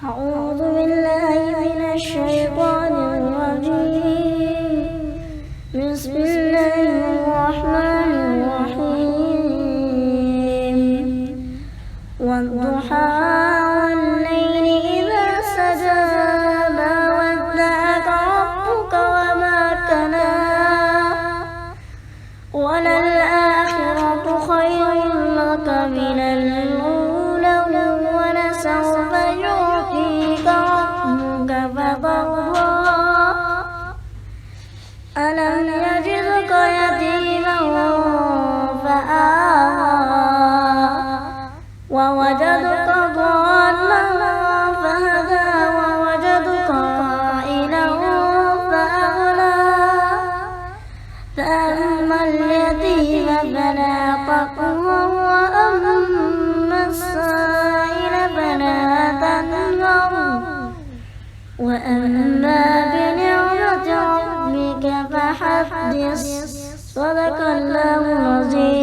أعوذ بالله من الشيطان الرجيم. بسم الله الرحمن الرحيم. والضحى والليل إذا سجى ما ودعك ربك وما قلى وللآخرة خير لك من الأولى ولسوف يعطيك ربك فترضى ألم يجدك يتيما فآوى ووجدك ضالا فهدى ووجدك عائلا فأغنى فأما اليتيم فلا تقهر وأما السائل فلا تنهر وأما بنعمة ربك فحدث. صدق الله العظيم.